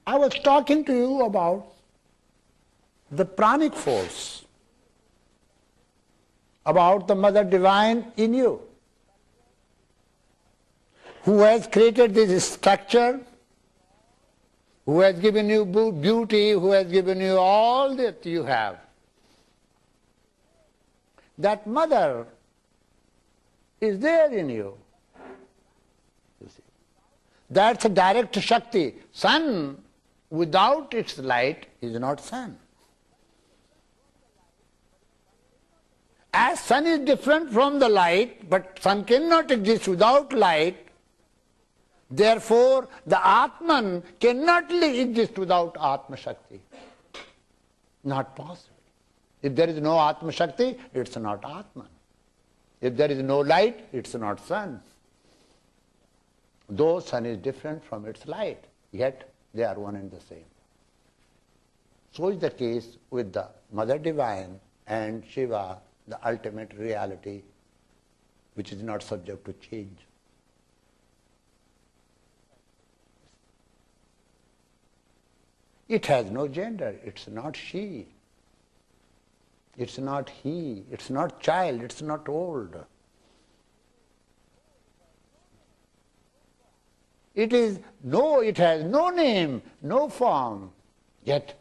I was talking to you about the pranic force, about the Mother Divine in you, who has created this structure, who has given you beauty, who has given you all that you have. That Mother is there in you. You see. That's a direct Shakti. Sun without its light is not sun. As sun is different from the light, but sun cannot exist without light, therefore the Atman cannot exist without Atma Shakti. Not possible. If there is no Atma Shakti, it's not Atman. If there is no light, it's not sun. Though sun is different from its light, yet they are one and the same. So is the case with the Mother Divine and Shiva, the ultimate reality, which is not subject to change. It has no gender. It's not she. It's not he. It's not child. It's not old. It has no name, no form. Yet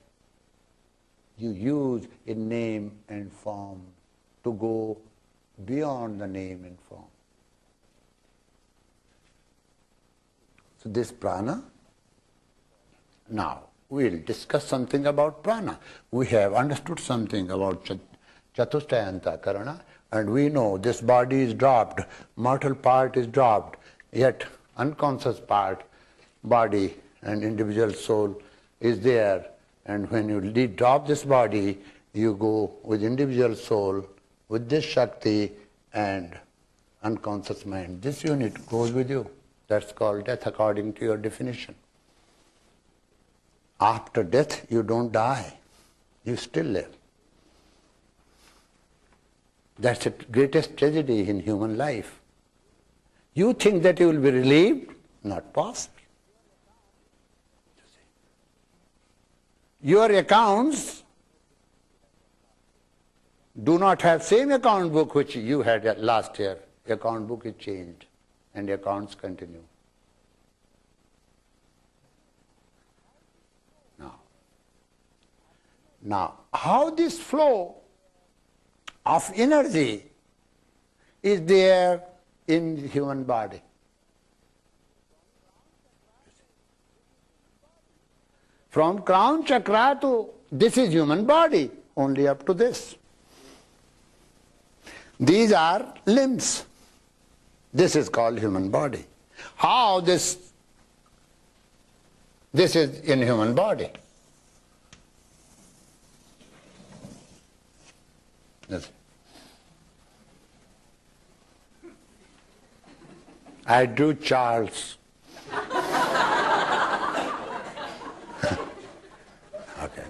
you use a name and form to go beyond the name and form. So this prana. Now we'll discuss something about prana. We have understood something about Chatustayanta Karana, and we know this body is dropped, mortal part is dropped, yet unconscious part, body and individual soul is there, and when you drop this body, you go with individual soul, with this Shakti and unconscious mind. This unit goes with you. That's called death according to your definition. After death, you don't die. You still live. That's the greatest tragedy in human life. You think that you will be relieved? Not possible. Your accounts do not have same account book which you had last year. Account book is changed and accounts continue. Now, how this flow of energy is there in the human body? From crown chakra to this is human body, only up to this. These are limbs. This is called human body. How this is in human body? Yes. I drew Charles. Okay.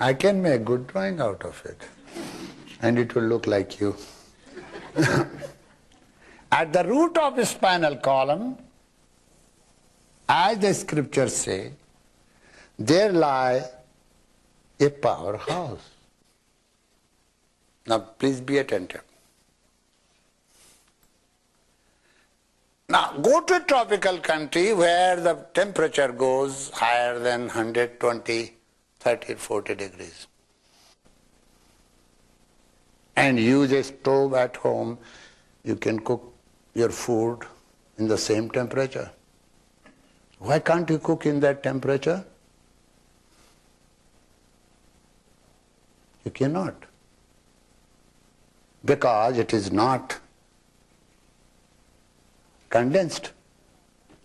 I can make good drawing out of it. And it will look like you. At the root of the spinal column, as the scriptures say, there lie a powerhouse. Now please be attentive. Now go to a tropical country where the temperature goes higher than 120, 30, 40 degrees. And use a stove at home, you can cook your food in the same temperature. Why can't you cook in that temperature? You cannot. Because it is not condensed,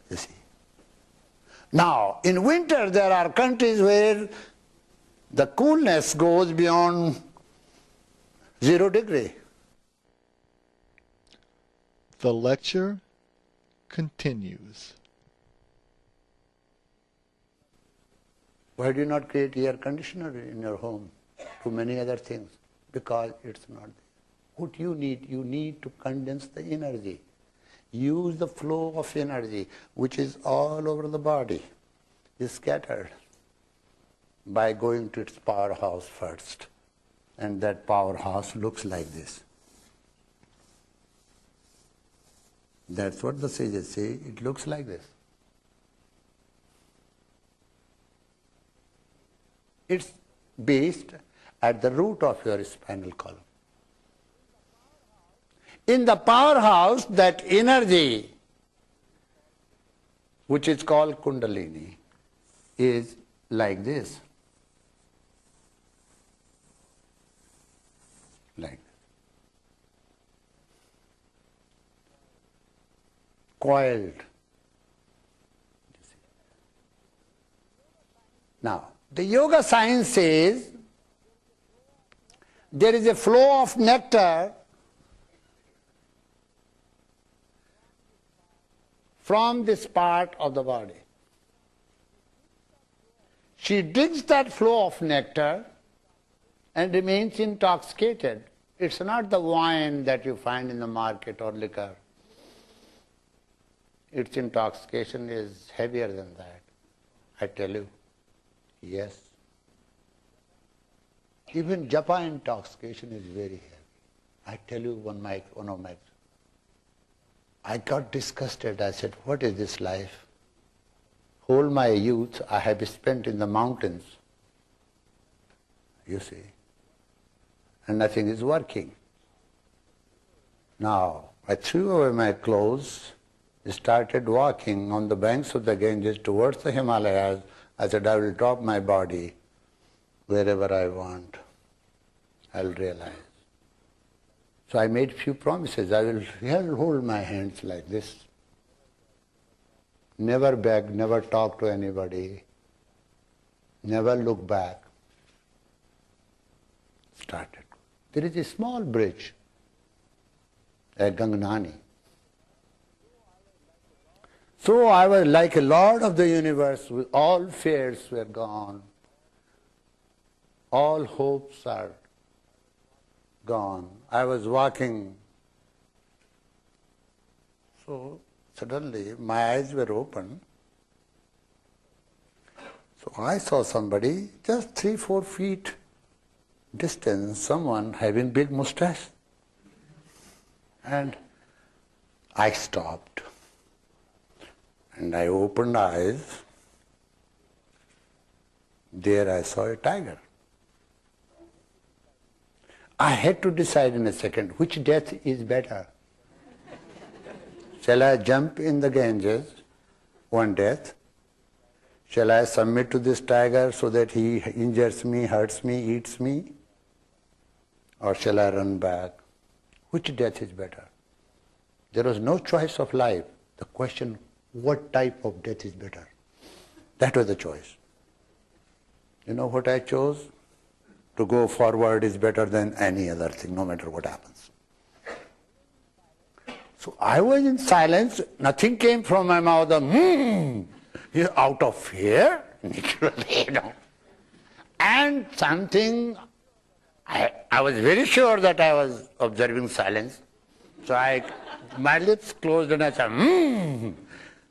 you see. Now, in winter there are countries where the coolness goes beyond 0 degree. The lecture continues. Why do you not create air conditioner in your home? To many other things. Because it's not there. What you need to condense the energy. Use the flow of energy, which is all over the body. is scattered by going to its powerhouse first. And that powerhouse looks like this. That's what the sages say, it looks like this. It's based at the root of your spinal column. In the powerhouse, that energy, which is called kundalini, is like this. Like this. Coiled. Now, the yoga science says there is a flow of nectar from this part of the body. She drinks that flow of nectar and remains intoxicated. It's not the wine that you find in the market or liquor. Its intoxication is heavier than that. I tell you, yes. Even japa intoxication is very heavy. I tell you one of my, I got disgusted. I said, what is this life? Whole my youth I have spent in the mountains, you see, and nothing is working. Now, I threw away my clothes, started walking on the banks of the Ganges towards the Himalayas. I said, I will drop my body wherever I want. I'll realize. So I made few promises. I will hold my hands like this. Never beg, never talk to anybody, never look back. Started. There is a small bridge at Gangnani. So I was like a lord of the universe, with all fears were gone, all hopes are gone. I was walking. So suddenly my eyes were open. So I saw somebody just 3-4 feet distance, someone having big mustache. And I stopped. And I opened eyes. There I saw a tiger. I had to decide in a second which death is better. Shall I jump in the Ganges, one death? Shall I submit to this tiger so that he injures me, hurts me, eats me? Or shall I run back? Which death is better? There was no choice of life. The question, what type of death is better? That was the choice. You know what I chose? To go forward is better than any other thing, no matter what happens. So I was in silence, nothing came from my mouth, out of fear, you know. And something, I was very sure that I was observing silence. So my lips closed and I said,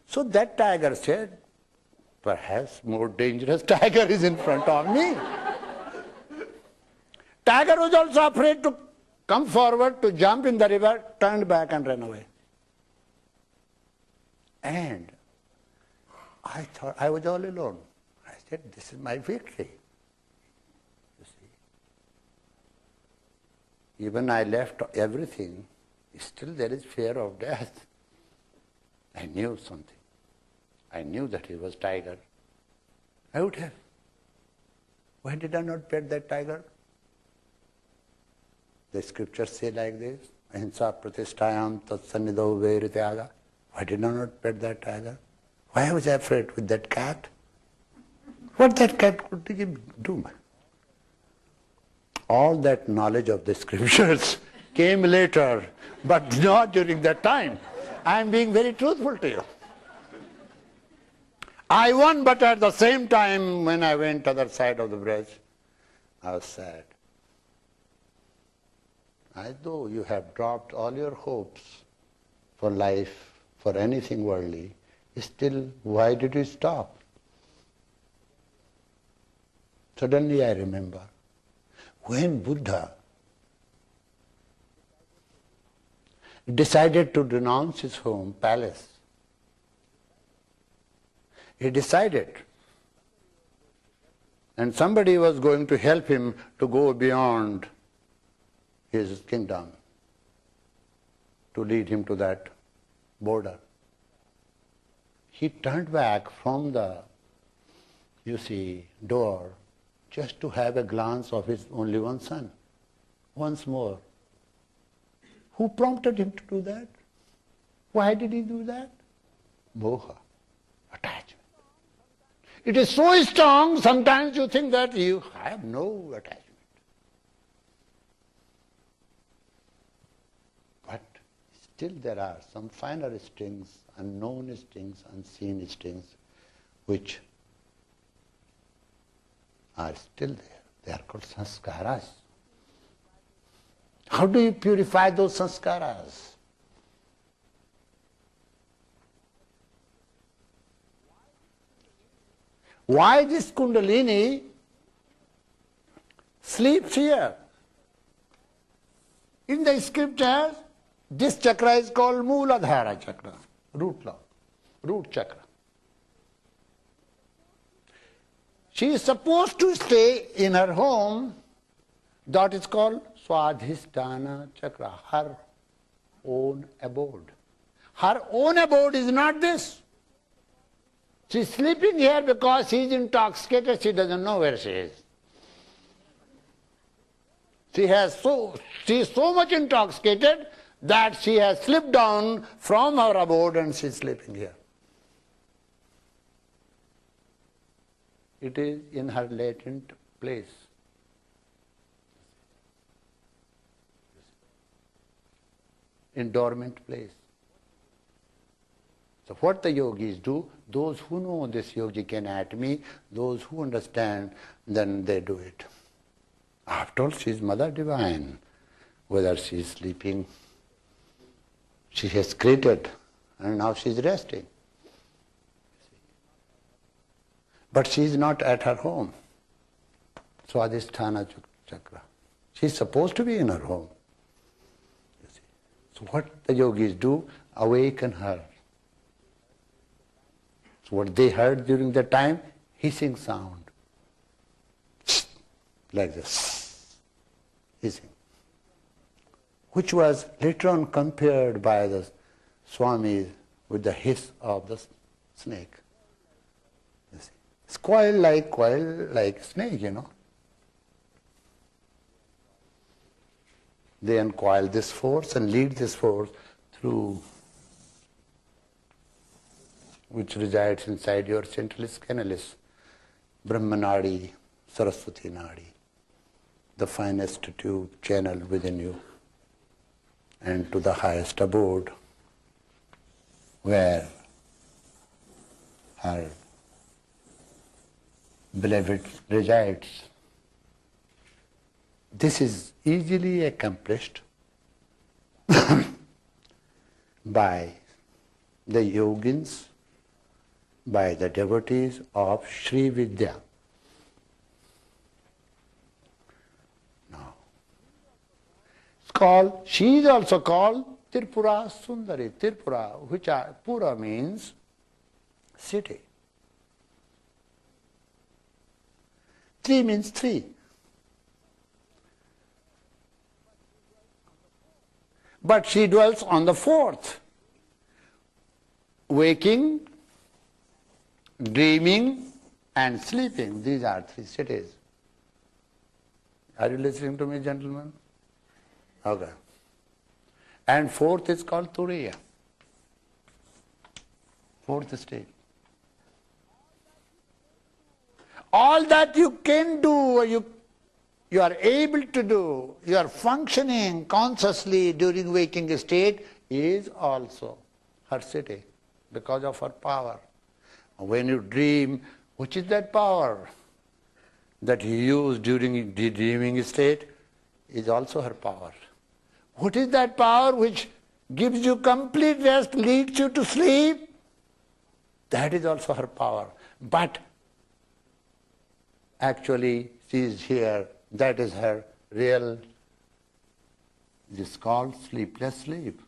So that tiger said, perhaps more dangerous tiger is in front of me. Tiger was also afraid to come forward to jump in the river, turned back and ran away. And I thought, I was all alone. I said, this is my victory. You see. Even I left everything, still there is fear of death. I knew something. I knew that he was tiger. I would have. Why did I not pet that tiger? The scriptures say like this, ahimsa pratishtayam tat sannidho vairityaga. Why did I not pet that tiger? Why was I afraid with that cat? What that cat could do? All that knowledge of the scriptures came later, but not during that time. I am being very truthful to you. I won, but at the same time, when I went to the other side of the bridge, I was sad. As though you have dropped all your hopes for life, for anything worldly, still, why did you stop? Suddenly I remember, when Buddha decided to renounce his home, palace, he decided, and somebody was going to help him to go beyond his kingdom, to lead him to that border. He turned back from the, door, just to have a glance of his only one son, once more. Who prompted him to do that? Why did he do that? Moha, attachment. It is so strong, sometimes you think that you have no attachment. But still there are some finer strings, unknown strings, unseen strings, which are still there. They are called sanskaras. How do you purify those sanskaras? Why this kundalini sleeps here? In the scriptures, this chakra is called Mooladhara chakra, root chakra. She is supposed to stay in her home, that is called Swadhisthana chakra, her own abode. Her own abode is not this. She is sleeping here because she is intoxicated, she doesn't know where she is. She is so much intoxicated that she has slipped down from her abode and she is sleeping here. It is in her latent place. In dormant place. So what the yogis do, those who know this yogic anatomy, those who understand, then they do it. After all, she is Mother Divine. Whether she is sleeping, she has created and now she is resting. But she is not at her home. Swadhisthana chakra. She is supposed to be in her home. So what the yogis do, awaken her. So what they heard during the time, hissing sound. Like this. Hissing. Which was later on compared by the Swami with the hiss of the snake. You see. It's coil like snake, They uncoil this force and lead this force through, which resides inside your centralis canalis, Brahmanadi, Saraswati Nadi, the finest tube channel within you, and to the highest abode, where her beloved resides. This is easily accomplished by the yogins, by the devotees of Sri Vidya. Now, she is also called Tripura Sundari. Tripura, Pura means city. Tri means three. But she dwells on the fourth. Waking, dreaming, and sleeping. These are three cities. Are you listening to me, gentlemen? Okay. And fourth is called Turiya. Fourth state. All that you can do, you are able to do, you are functioning consciously during waking state is also her city because of her power. When you dream, which is that power that you use during the dreaming state is also her power. What is that power which gives you complete rest, leads you to sleep? That is also her power. But actually she is here, that is her real, this is called sleepless sleep.